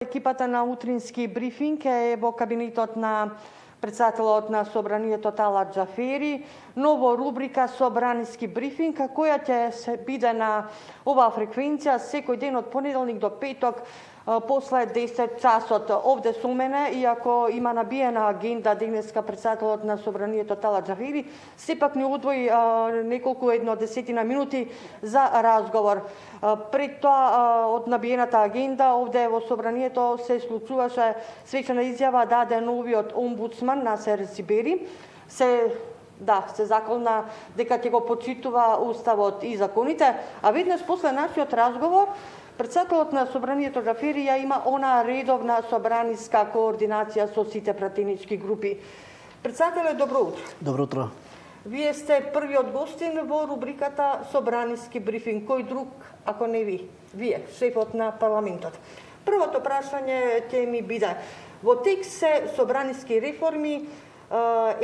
Екипата на утрински брифинг е во кабинетот на председателот на Собранието Талат Џафери, нова рубрика Собраниски брифинг, која ќе се биде на оваа фреквенција секој ден од понеделник до петок после 10 часот. Овде со мене, иако има набиена агенда денеска председателот на Собранието Талат Џафери, сепак ни одвои неколку десетина минути за разговор. Пред тоа, од набиената агенда, овде во Собранието се случуваше свечена изјава даде новиот омбудсман Насер Сибери. Се заколна дека ќе го почитува уставот и законите, а веднаш после нашиот разговор председателот на Собранието Џафери ја има она редовна собраниска координација со сите пратенички групи. Председателе, добро утро. Добро утро. Вие сте првиот гостин во рубриката Собраниски брифинг. Кој друг, ако не ви? Вие, шефот на парламентот. Првото прашање ќе ми биде: во тек се собраниски реформи,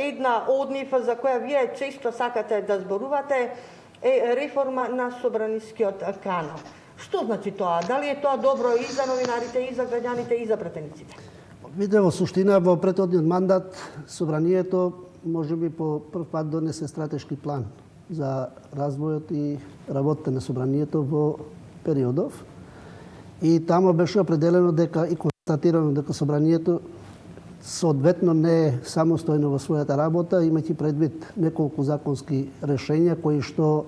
една од нив за која вие често сакате да зборувате е реформа на собранискиот канал. Што значи тоа? Дали е тоа добро и за новинарите, и за граѓаните, и за пратениците? Виде, во суштина, во претходниот мандат Собранието можеби по прв пат донесе стратешки план за развојот и работата на Собранието во периодов. И тамо беше определено дека и констатирано дека Собранието соодветно не е самостојно во својата работа, имајќи предвид неколку законски решенја кои што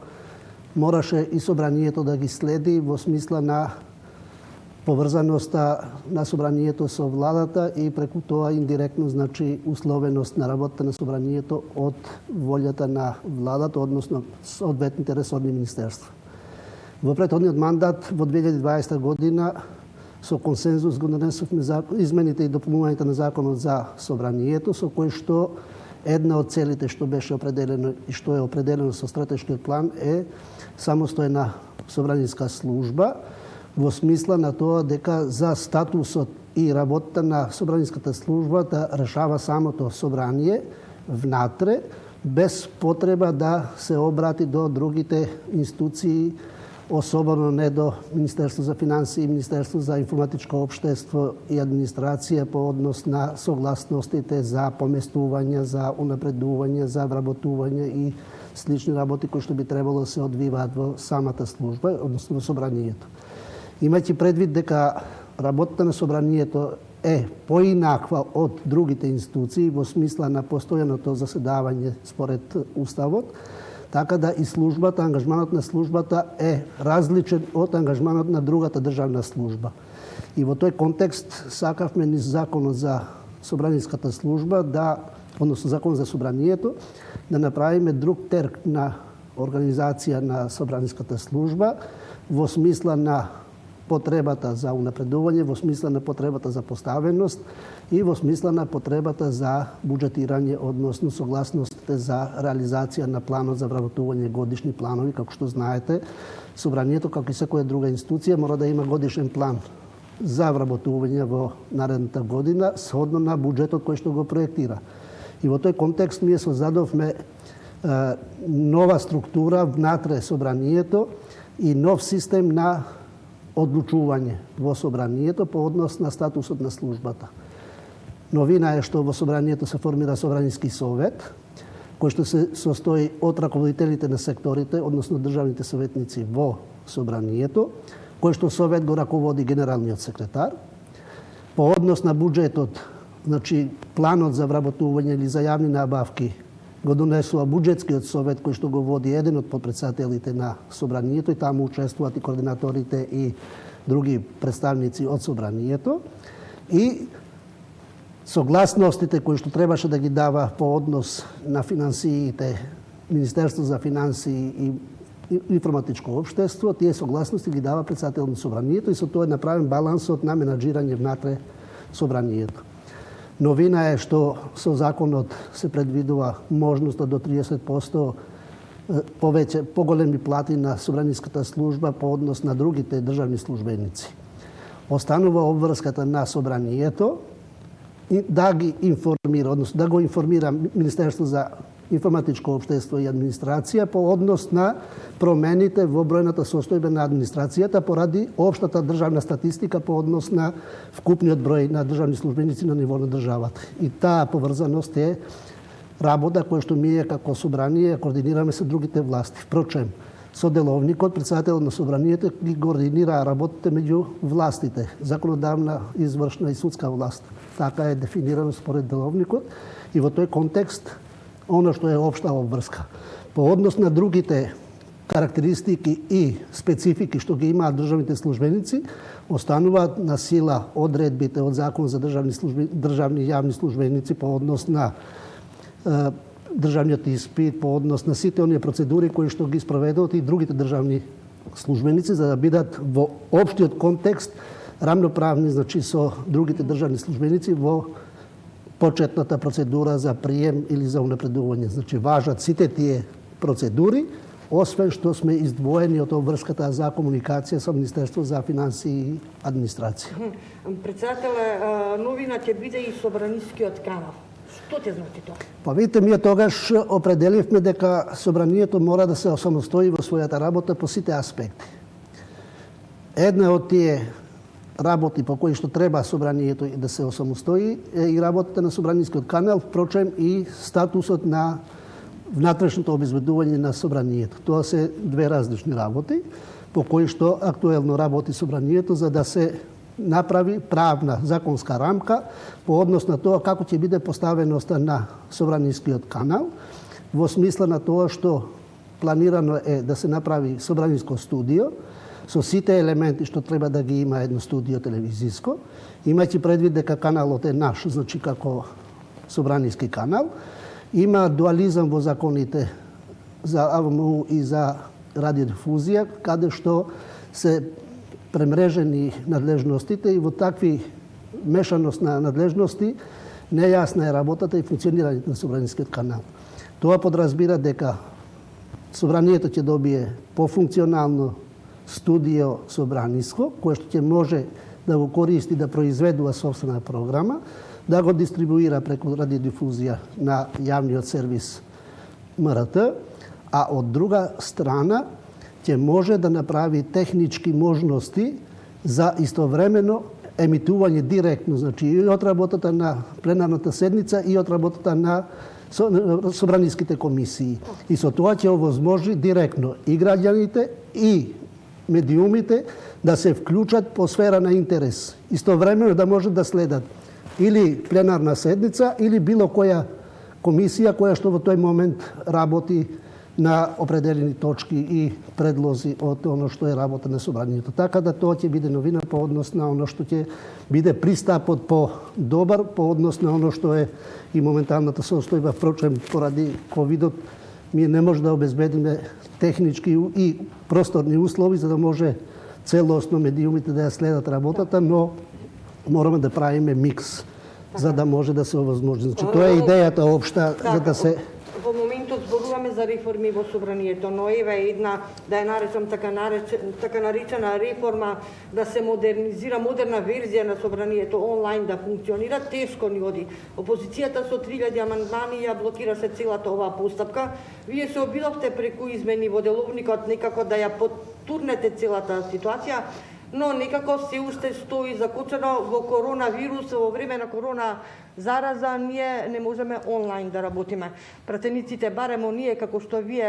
мораше и Собранието да ги следи во смисла на поврзаноста на Собранието со владата и преку тоа индиректно значи условеност на работата на Собранието од волјата на владата, односно соодветните ресорни министерства. Во претходниот мандат во 2020 година со консензус го донесовме измените и дополнувањето на законот за Собранието, со кој што една од целите што беше определено и што е определено со стратешкиот план е самостојна собраниска служба, во смисла на тоа дека за статусот и работата на собраниската служба да решава самото собрание внатре, без потреба да се обрати до другите институции, особено не до Министерство за финансии, Министерство за информатичко општество и администрација по однос на согласностите за поместување, за унапредување, за вработување и слични работи кои што би требало да се одвиваат во самата служба, односно во Собранието. Имајќи предвид дека работата на Собранието е поинаква од другите институции во смисла на постојаното заседавање според Уставот, така да и службата, ангажманот на службата е различен од ангажманот на другата државна служба. И во тој контекст сакавме низ законот за собраниската служба, односно законот за Собранието, да направиме друг терк на организација на собраниската служба во смисла на потребата за унапредување, во смисла на потребата за поставеност и во смисла на потребата за буџетирање, односно согласностите за реализација на планот за вработување, годишни планови. Како што знаете, Собранието, како и секоја друга институција, мора да има годишен план за вработување во наредната година, сhodно на буџетот кој што го проектира. И во тој контекст ние создадовме нова структура внатре Собранието и нов систем на одлучување во Собранието по однос на статусот на службата. Новина е што во Собранието се формира Собраниски совет, кој што се состои од раководителите на секторите, односно државните советници во Собранието, кој што совет го раководи генералниот секретар. По однос на буџетот, значи планот за вработување или за јавни набавки го донесува буџетскиот совет кој што го води еден од подпредседателите на Собранието и таму учествуваат и координаторите и други представници од Собранието. И согласностите кои што требаше да ги дава по однос на финансиите Министерство за финансии и информатичко општество, тие согласности ги дава председателот на Собранието и со тоа е направен балансот на менаџирање внатре Собранието. Новина е што со законот се предвидува можност до 30% поголеми плати на собраниската служба по однос на другите државни службеници. Останува обврската на Собранието да ги информира, односно да го информира Министерство за информатичко општество и администрација по однос на промените во бројната состојба на администрацијата поради општата државна статистика по однос на вкупниот број на државни службеници на ниво на државата. И таа поврзаност е работа која што ние како собрание координираме со другите власти. Впрочем, соделовникот, председателот на собранието ги координира работите меѓу властите, законодавна, извршна и судска власт. Така е дефинирано според деловникот и во тој контекст оно што е општа обврска. По однос на другите карактеристики и специфики што ги имаат државните службеници, остануваат на сила одредбите од Закон за државни јавни службеници по однос на државниот испит, по однос на сите оние процедури кои што ги спроведуваат и другите државни службеници за да бидат во општиот контекст рамноправни, значи со другите државни службеници во почетната процедура за прием или за унапредување. Значи важат сите тие процедури, освен што сме издвоени од обврската за комуникација со Министерство за финансии и администрација. Председателе, новина ќе биде и собранискиот канал. Што ќе значи тоа? Па видите, ние тогаш определивме дека собранието мора да се осамостои во својата работа по сите аспекти. Една од тие работи по кои што треба собранието да се осамостои е и работата на собранискиот канал, впрочем и статусот на внатрешното обезбедување на собранието. Тоа се две различни работи по кои што актуелно работи собранието за да се направи правна законска рамка по однос на тоа како ќе биде поставеноста на собранискиот канал во смисла на тоа што планирано е да се направи собраниско студио со сите елементи што треба да ги има едно студио телевизиско, имајќи предвид дека каналот е наш, значи како собраниски канал, има дуализам во законите за АВМУ и за радиодифузија, каде што се премрежени надлежностите и во такви мешаност на надлежности нејасна е работата и функционирањето на собранискиот канал. Тоа подразбира дека собранието ќе добие пофункционално студио собраниско, кое што ќе може да го користи да произведува собствена програма, да го дистрибуира преку радиодифузија на јавниот сервис МРТ, а од друга страна ќе може да направи технички можности за истовремено емитување директно, значи и од работата на пленарната седница и од работата на собраниските комисии. И со тоа ќе овозможи директно и граѓаните и медиумите да се вклучат по сфера на интерес. Истовремено да можат да следат или пленарна седница или било која комисија која што во тој момент работи на определени точки и предлози од оно што е работа на собранието. Така да тоа ќе биде новина по однос на оно што ќе биде пристапот по-добар по однос на оно што е и моменталната состојба. Впрочем, поради ковидот ние не може да обезбедиме технички и просторни услови за да може целосно медиумите да ја следат работата, но мораме да правиме микс за да може да се овозможи. Значи тоа е идејата општа за да се во моментот зборуваме за реформи во собранието, но еве една, да ја наречам така наречена реформа, да се модернизира, модерна верзија на собранието онлайн да функционира, тешко ни оди. Опозицијата со 3000 амандмани ја блокираше целата оваа постапка. Вие се обидовте преку измени во деловникот некако да ја потурнете целата ситуација, но некако се уште стои закочено во коронавирус, во време на корона зараза, ние не можеме онлайн да работиме. Пратениците, барем оние како што вие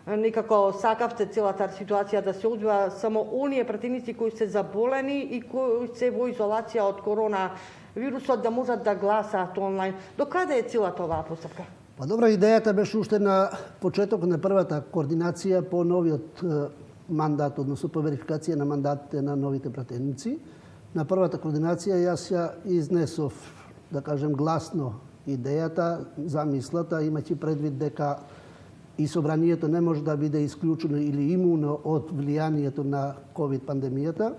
некако сакавте целата ситуација да се одвива, само оние пратеници кои се заболени и кои се во изолација од коронавирусот да можат да гласаат онлайн. До каде е целата оваа постапка? Па добра, идејата беше уште на почеток на првата координација по новиот мандат, односно по верификација на мандатите на новите пратеници. На првата координација јас ја изнесов, да кажем, гласно идејата, замислата, имајќи предвид дека и собранието не може да биде исклучено или имуно од влијанието на ковид пандемијата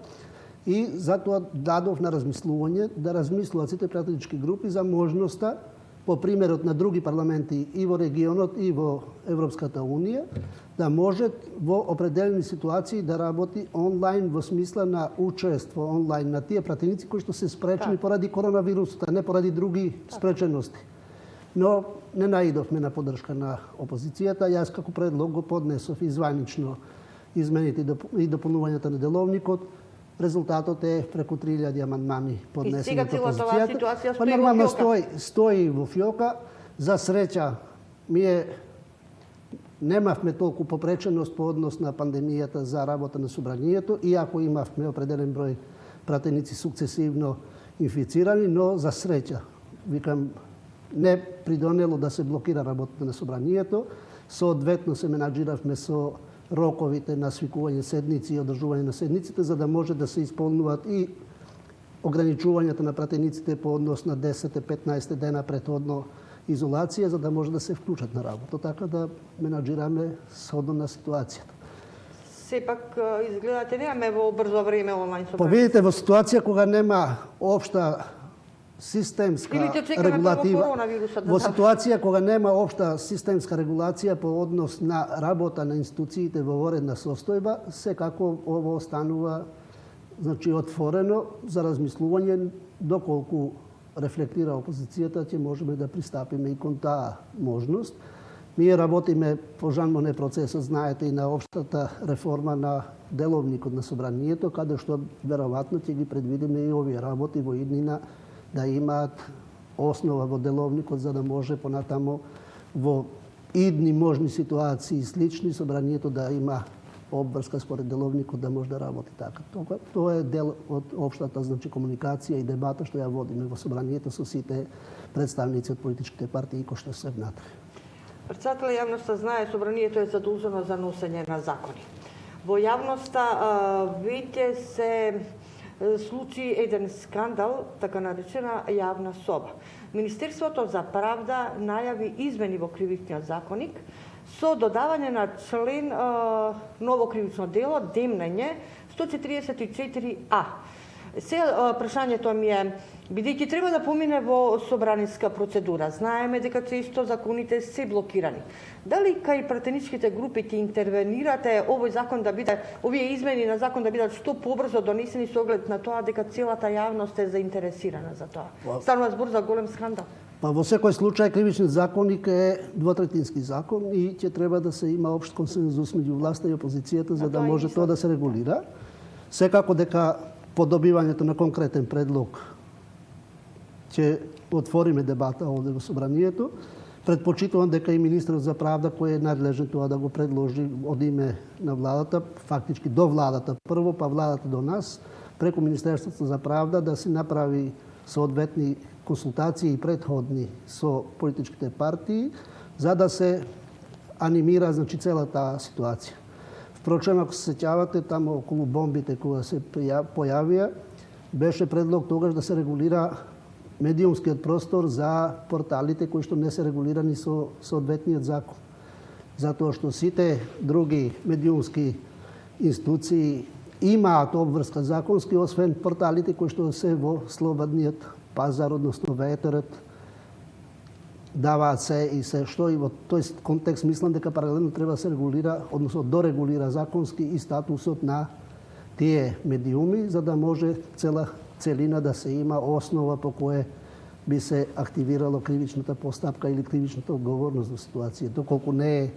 и затоа дадов на размислување да размислуваат сите пратенички групи за можноста по примерот на други парламенти и во регионот и во Европската Унија, да може во определени ситуации да работи онлайн во смисла на учество онлайн на тие пратеници кои што се спречени поради коронавирусот, а не поради други спречености. но не наидовме на поддршка на опозицијата. Јас како предлог го поднесов и званично измените и дополнувањата на деловникот. Резултатот е преку 3000 амандмани поднесени од опозицијата. Па нормално стои во фиока. За среќа, немавме толку попреченост по однос на пандемијата за работа на собранието, иако имавме определен број пратеници сукцесивно инфицирани, но за среќа, викам, не придонело да се блокира работата на собранието. Соодветно се менаџиравме со роковите на свикување седници и одржување на седниците, за да може да се исполнуваат и ограничувањата на пратениците по однос на 10-15 дена претходно изолација, за да може да се вклучат на работа, така да менаџираме сhodно на ситуацијата. Сепак изгледате немаме во брзо време онлайн собрание. Па видите, во ситуација кога нема општа системска регулатива, во ситуација кога нема општа системска регулација по однос на работа на институциите во воредна состојба, секако ово останува отворено за размислување доколку рефлектира опозицијата, ќе можеме да пристапиме и кон таа можност. Ние работиме по жанмоне процесот, знаете, и на општата реформа на деловникот на собранието, каде што веројатно ќе ги предвидиме и овие работи во иднина да имаат основа во деловникот, за да може понатамо во идни можни ситуации слични собранието да има обврска според деловникот да може да работи така. Тоа е дел од општата комуникација и дебата што ја водиме во собранието со сите представници од политичките партии кои што се внатре. Председател, јавноста знае, собранието е задолжено за носење на закони. Во јавноста веќе се случи еден скандал, така наречена јавна соба. Министерството за правда најави измени во кривичниот законник со додавање на член ново кривично дело, демнење 144а. Сега прашањето ми е, бидејќи треба да помине во собраниска процедура, знаеме дека често законите се блокирани. Дали кај пратеничките групи ќе интервенирате овој закон да биде, овие измени на закон да бидат што побрзо донесени со оглед на тоа дека целата јавност е заинтересирана за тоа? Станува збор за голем скандал. Па во секој случај кривичниот законник е двотретински закон и ќе треба да се има општ консензус меѓу власта и опозицијата за да може тоа да се регулира. Секако дека по добивањето на конкретен предлог ќе отвориме дебата овде во собранието. Предпочитувам дека и министерот за правда кој е надлежен тоа да го предложи од име на владата, фактички до владата прво, па владата до нас, преку Министерството за правда да се направи соодветни консултации и предходни со политичките партии за да се анимира целата ситуација. Впрочем, ако се сеќавате, тамо околу бомбите кога се појавија, беше предлог тогаш да се регулира медиумскиот простор за порталите кои што не се регулирани со соодветниот закон. Затоа што сите други медиумски институции имаат обврска законски, освен порталите кои што се во слободниот пазар, односно ветерот, даваат се и се што и во тој контекст мислам дека паралелно треба да се регулира, односно дорегулира законски и статусот на тие медиуми, за да може целина да се има основа по која би се активирало кривичната постапка или кривичната одговорност во ситуација. Доколку не е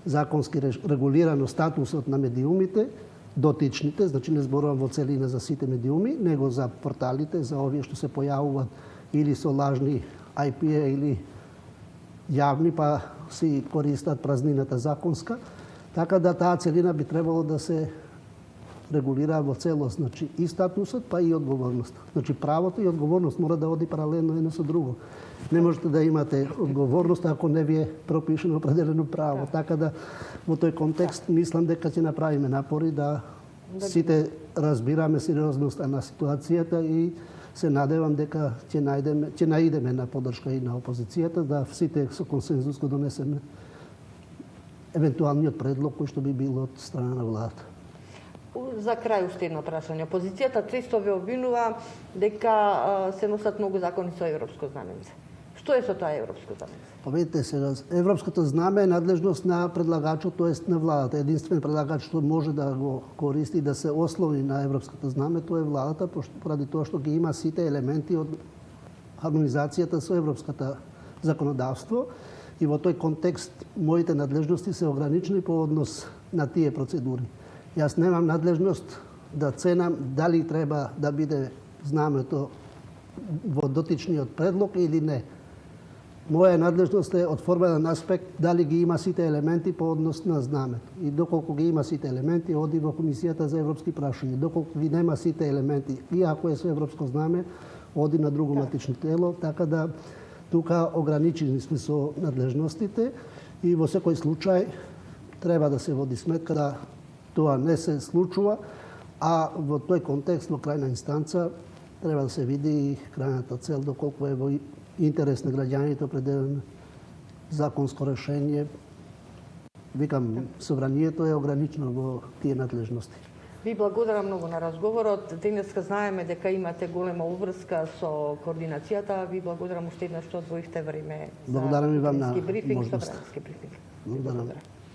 законски регулирано статусот на медиумите, дотичните, значи не зборувам во целина за сите медиуми, него за порталите, за овие што се појавуваат или со лажни IP или јавни, па си користат празнината законска, така да таа целина би требало да се регулира во целост, значи и статусот, па и одговорноста. Значи правото и одговорност мора да оди паралелно едно со друго. Не можете да имате одговорност ако не ви е пропишено определено право. Така да во тој контекст мислам дека ќе направиме напори да сите разбираме сериозноста на ситуацијата и се надевам дека ќе наидеме на поддршка и на опозицијата да сите со консензус го донесеме евентуалниот предлог кој што би бил од страна на владата. За крај уште едно прашање. Опозицијата често ве обвинува дека се носат многу закони со европско знаменце. Што е со тоа европско знаменце? Видите сега, европското знаме е надлежност на предлагачот, тоест на владата. Единствен предлагач што може да го користи да се ослони на европското знаме, тоа е владата, поради тоа што ги има сите елементи од хармонизацијата со законодавство и во тој контекст моите надлежности се ограничени по однос на тие процедури. Јас немам надлежност да ценам дали треба да биде знамето во дотичниот предлог или не. Моја надлежност е од формален аспект дали ги има сите елементи по однос на знамето. И доколку ги има сите елементи, оди во Комисијата за европски прашања. Доколку ги нема сите елементи, и ако е со европско знаме, оди на друго матично тело, така да тука ограничени сме со надлежностите и во секој случај треба да се води сметка да тоа не се случува, а во тој контекст, во крајна инстанца, треба да се види и крајната цел, доколку е во интерес на граѓаните определено законско решение. Викам, собранието е ограничено во тие надлежности. Ви благодарам многу на разговорот. Денеска знаеме дека имате голема обврска со координацијата. Ви благодарам уште еднаш што одвоивте време за Благодарам и вам на брифинг, можност. собрански брифинг. Благодарам.